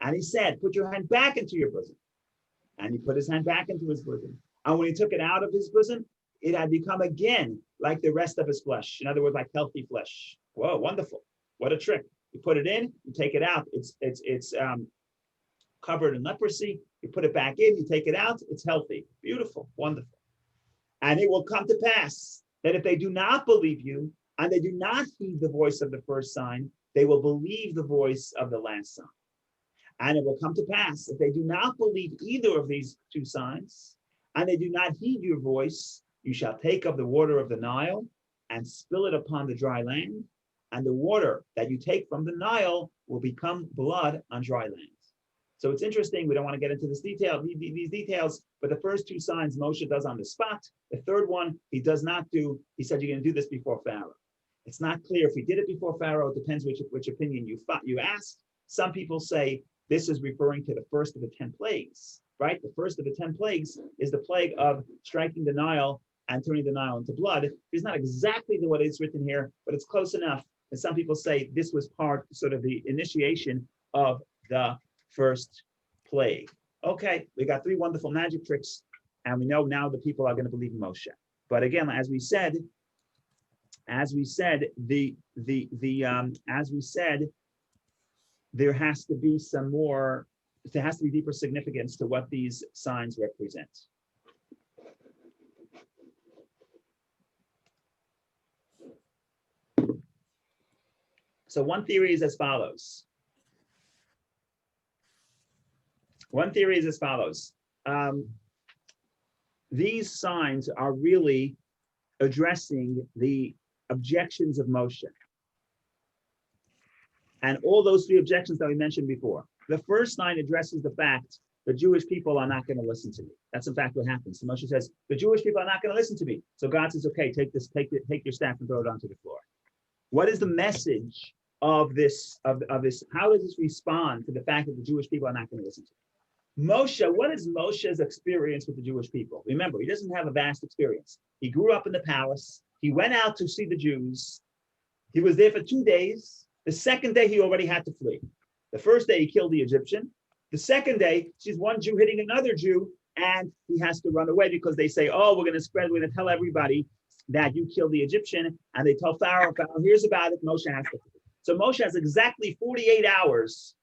And he said, put your hand back into your bosom. And he put his hand back into his bosom. And when he took it out of his bosom, it had become again like the rest of his flesh. In other words, like healthy flesh. Whoa, wonderful. What a trick. You put it in, you take it out. It's covered in leprosy. You put it back in, you take it out, it's healthy. Beautiful, wonderful. And it will come to pass that if they do not believe you and they do not heed the voice of the first sign, they will believe the voice of the last sign. And it will come to pass if they do not believe either of these two signs and they do not heed your voice, you shall take of the water of the Nile and spill it upon the dry land. And the water that you take from the Nile will become blood on dry land. So it's interesting. We don't want to get into these details, but the first two signs Moshe does on the spot. The third one, he does not do. He said, you're going to do this before Pharaoh. It's not clear if he did it before Pharaoh. It depends which opinion you ask. Some people say this is referring to the first of the 10 plagues, right? The first of the 10 plagues is the plague of striking the Nile and turning the Nile into blood. It's not exactly the way it's written here, but it's close enough. And some people say this was part, sort of the initiation of the first plague. Okay, we got 3 wonderful magic tricks, and we know now the people are going to believe in Moshe. But again, as we said, there has to be some more. There has to be deeper significance to what these signs represent. So one theory is as follows. These signs are really addressing the objections of Moshe. And all those 3 objections that we mentioned before. The first sign addresses the fact the Jewish people are not going to listen to me. That's in fact what happens. So Moshe says, the Jewish people are not going to listen to me. So God says, okay, take your staff and throw it onto the floor. What is the message of this? How does this respond to the fact that the Jewish people are not going to listen to me? Moshe, what is Moshe's experience with the Jewish people? Remember, he doesn't have a vast experience. He grew up in the palace. He went out to see the Jews. He was there for 2 days. The second day, he already had to flee. The first day, he killed the Egyptian. The second day, she's one Jew hitting another Jew, and he has to run away because they say, oh, we're going to tell everybody that you killed the Egyptian. And they tell Pharaoh, here's about it. Moshe has to flee. So Moshe has exactly 48 hours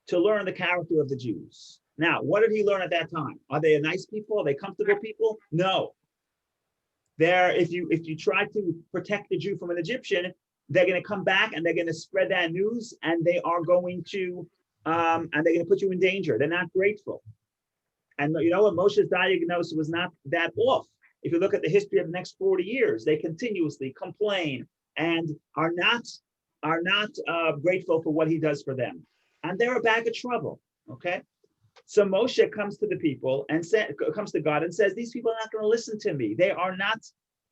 to learn the character of the Jews. Now, what did he learn at that time? Are they a nice people? Are they comfortable people? No. If you try to protect the Jew from an Egyptian, they're going to come back and they're going to spread that news, and they're going to put you in danger. They're not grateful. And you know what? Moshe's diagnosis was not that off. If you look at the history of the next 40 years, they continuously complain and are not grateful for what he does for them. And they're a bag of trouble, okay? So Moshe comes to the people and comes to God and says, these people are not going to listen to me. They are not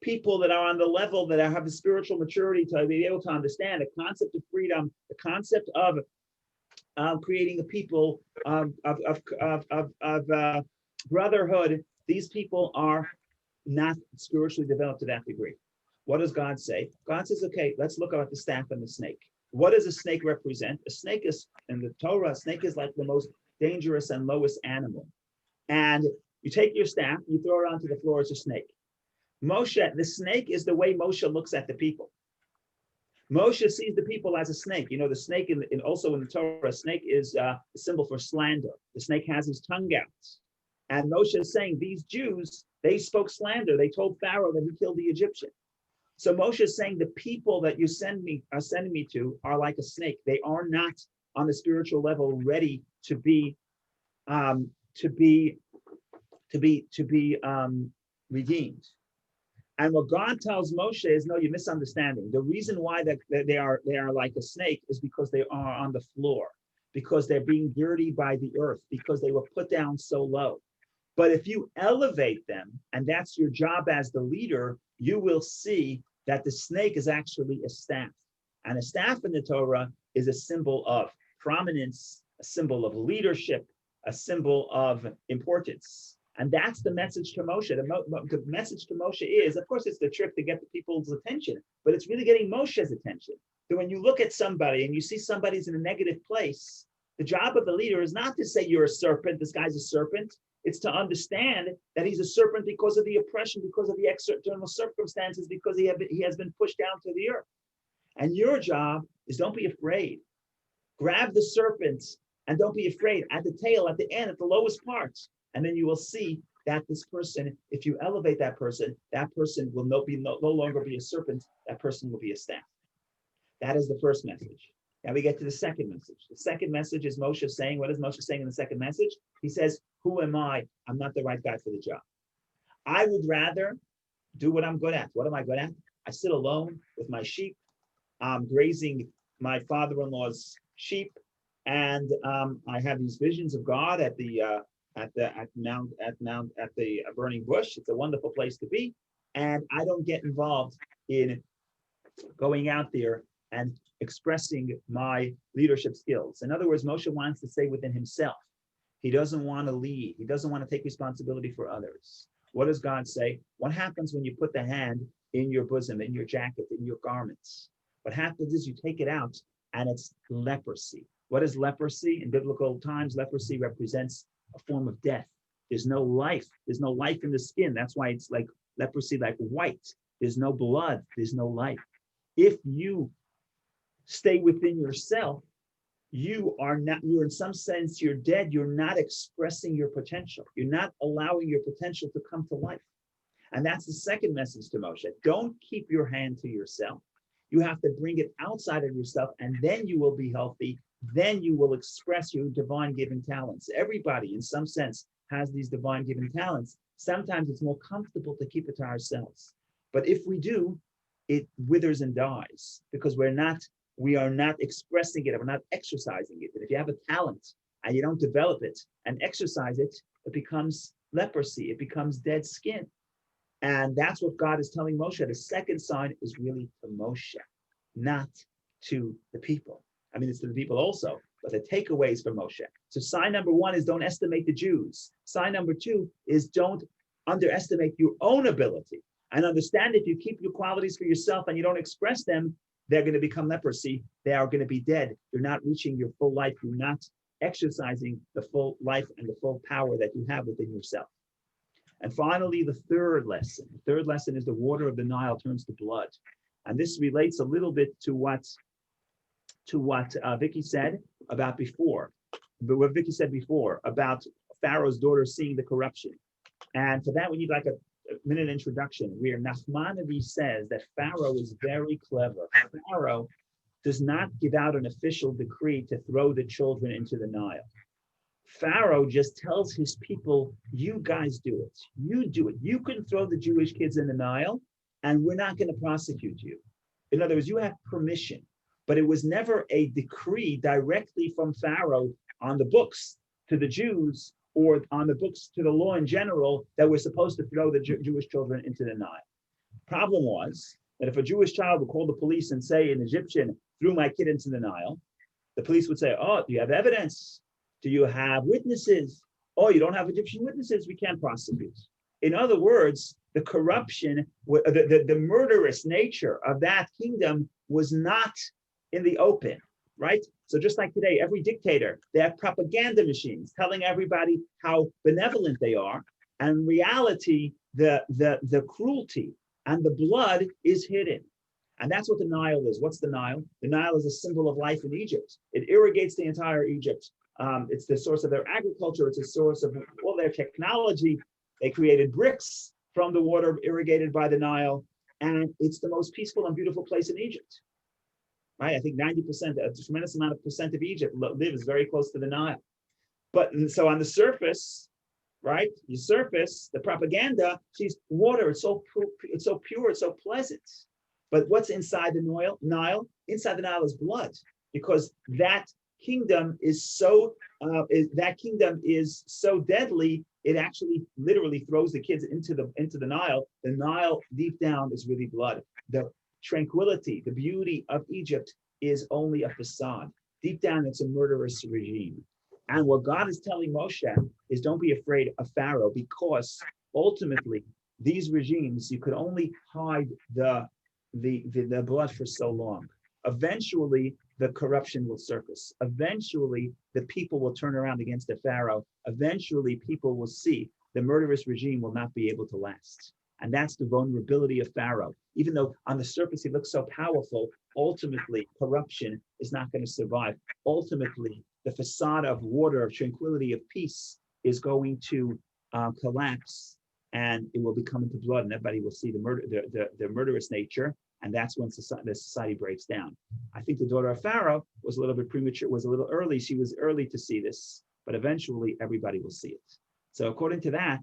people that are on the level that have the spiritual maturity to be able to understand the concept of freedom, the concept of creating a people of brotherhood. These people are not spiritually developed to that degree. What does God say? God says, okay, let's look at the staff and the snake. What does a snake represent? A snake is, in the Torah, a snake is like the most dangerous and lowest animal. And you take your staff, you throw it onto the floor as a snake. Moshe, the snake is the way Moshe looks at the people. Moshe sees the people as a snake. You know, the snake also in the Torah, a snake is a symbol for slander. The snake has his tongue out. And Moshe is saying, these Jews, they spoke slander. They told Pharaoh that he killed the Egyptian. So Moshe is saying the people that you sending me to are like a snake. They are not on the spiritual level ready to be redeemed. And what God tells Moshe is, no, you're misunderstanding. The reason why they are like a snake is because they are on the floor, because they're being dirtied by the earth, because they were put down so low. But if you elevate them, and that's your job as the leader, you will see that the snake is actually a staff. And a staff in the Torah is a symbol of prominence, a symbol of leadership, a symbol of importance. And that's the message to Moshe. The message to Moshe is, of course, it's the trick to get the people's attention, but it's really getting Moshe's attention. So when you look at somebody and you see somebody's in a negative place, the job of the leader is not to say you're a serpent, this guy's a serpent. It's to understand that he's a serpent because of the oppression, because of the external circumstances, because he has been pushed down to the earth. And your job is, don't be afraid. Grab the serpent and don't be afraid. At the tail, at the end, at the lowest parts. And then you will see that this person, if you elevate that person will no longer be a serpent. That person will be a staff. That is the first message. Now we get to the second message. The second message is Moshe saying, what is Moshe saying in the second message? He says, who am I? I'm not the right guy for the job. I would rather do what I'm good at. What am I good at? I sit alone with my sheep. I'm grazing my father-in-law's sheep, and I have these visions of God at the burning bush. It's a wonderful place to be, and I don't get involved in going out there and expressing my leadership skills. In other words, Moshe wants to stay within himself. He doesn't want to lead. He doesn't want to take responsibility for others. What does God say? What happens when you put the hand in your bosom, in your jacket, in your garments? What happens is you take it out and it's leprosy. What is leprosy? In biblical times, leprosy represents a form of death. There's no life. There's no life in the skin. That's why it's like leprosy, like white. There's no blood. There's no life. If you stay within yourself, you're in some sense, you're dead. You're not expressing your potential. You're not allowing your potential to come to life. And that's the second message to Moshe. Don't keep your hand to yourself. You have to bring it outside of yourself, and then you will be healthy. Then you will express your divine given talents. Everybody, in some sense, has these divine given talents. Sometimes it's more comfortable to keep it to ourselves. But if we do, it withers and dies because we are not expressing it, and we're not exercising it. And if you have a talent and you don't develop it and exercise it, it becomes leprosy. It becomes dead skin. And that's what God is telling Moshe. The second sign is really to Moshe, not to the people. I mean, it's to the people also, but the takeaways for Moshe. So sign number one is don't estimate the Jews. Sign number two is don't underestimate your own ability, and understand if you keep your qualities for yourself and you don't express them, they're going to become leprosy. They are going to be dead. You're not reaching your full life. You're not exercising the full life and the full power that you have within yourself. And finally, the third lesson. The third lesson is the water of the Nile turns to blood. And this relates a little bit to what Vicky said about before, but what Vicky said before about Pharaoh's daughter seeing the corruption. And for that, we need like a minute introduction where Nachmanides says that Pharaoh is very clever. Pharaoh does not give out an official decree to throw the children into the Nile. Pharaoh just tells his people, you guys do it. You do it. You can throw the Jewish kids in the Nile and we're not going to prosecute you. In other words, you have permission, but it was never a decree directly from Pharaoh on the books to the Jews or on the books to the law in general that we're supposed to throw the Jewish children into the Nile. Problem was that if a Jewish child would call the police and say an Egyptian threw my kid into the Nile, the police would say, oh, do you have evidence? Do you have witnesses? Oh, you don't have Egyptian witnesses, we can't prosecute. In other words, the corruption, the murderous nature of that kingdom was not in the open, right? So just like today, every dictator, they have propaganda machines telling everybody how benevolent they are. And in reality, the cruelty and the blood is hidden. And that's what the Nile is. What's the Nile? The Nile is a symbol of life in Egypt. It irrigates the entire Egypt. It's the source of their agriculture. It's a source of all their technology. They created bricks from the water irrigated by the Nile. And it's the most peaceful and beautiful place in Egypt. Right? I think 90%, a tremendous amount of percent of Egypt lives very close to the Nile. But so on the surface, right? You surface the propaganda, sees water, it's so pure, it's so pleasant. But what's inside the Nile? Inside the Nile is blood, because that kingdom is so deadly. It actually literally throws the kids into the Nile. The Nile deep down is really blood. The tranquility, the beauty of Egypt is only a facade. Deep down, it's a murderous regime. And what God is telling Moshe is don't be afraid of Pharaoh, because ultimately these regimes, you could only hide the blood for so long. Eventually, the corruption will surface. Eventually, the people will turn around against the Pharaoh. Eventually, people will see the murderous regime will not be able to last. And that's the vulnerability of Pharaoh. Even though on the surface he looks so powerful, ultimately corruption is not going to survive. Ultimately, the facade of water, of tranquility, of peace is going to collapse, and it will become into blood, and everybody will see the murderous nature. And that's when the society breaks down. I think the daughter of Pharaoh was a little bit premature, was a little early. She was early to see this, but eventually everybody will see it. So according to that,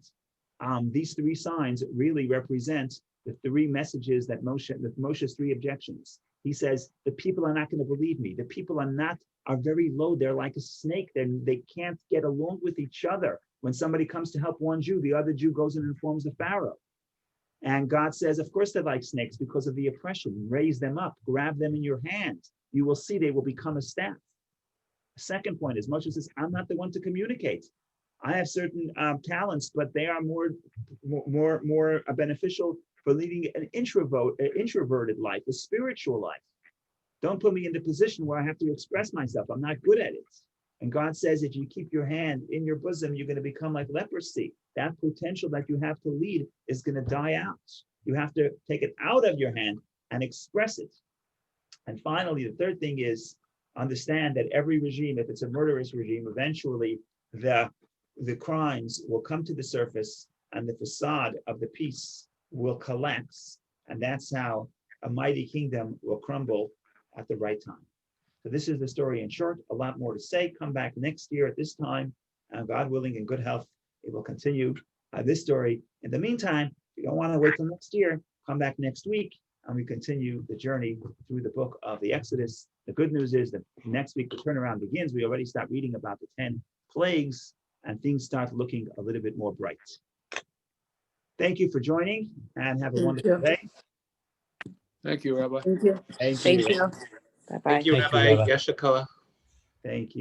these three signs really represent the three messages that Moshe's three objections. He says, the people are not going to believe me. The people are very low. They're like a snake. They can't get along with each other. When somebody comes to help one Jew, the other Jew goes and informs the Pharaoh. And God says, of course they're like snakes because of the oppression. Raise them up, grab them in your hand. You will see they will become a staff. The second point is Moshe says, I'm not the one to communicate. I have certain talents, but they are more beneficial for leading an introverted life, a spiritual life. Don't put me in the position where I have to express myself. I'm not good at it. And God says, if you keep your hand in your bosom, you're going to become like leprosy. That potential that you have to lead is going to die out. You have to take it out of your hand and express it. And finally, the third thing is understand that every regime, if it's a murderous regime, eventually the crimes will come to the surface and the facade of the peace will collapse. And that's how a mighty kingdom will crumble at the right time. So this is the story in short. A lot more to say. Come back next year at this time, and God willing, in good health, it will continue this story. In the meantime, if you don't want to wait till next year, come back next week, and we continue the journey through the book of the Exodus. The good news is that next week the turnaround begins. We already start reading about the 10 plagues, and things start looking a little bit more bright. Thank you for joining, and have a wonderful day. Thank you, Rabbi. Thank you. Thank Thank you. you. Bye-bye. Thank you, Thank you, Rabbi Rabbi. Yeshua. Thank you.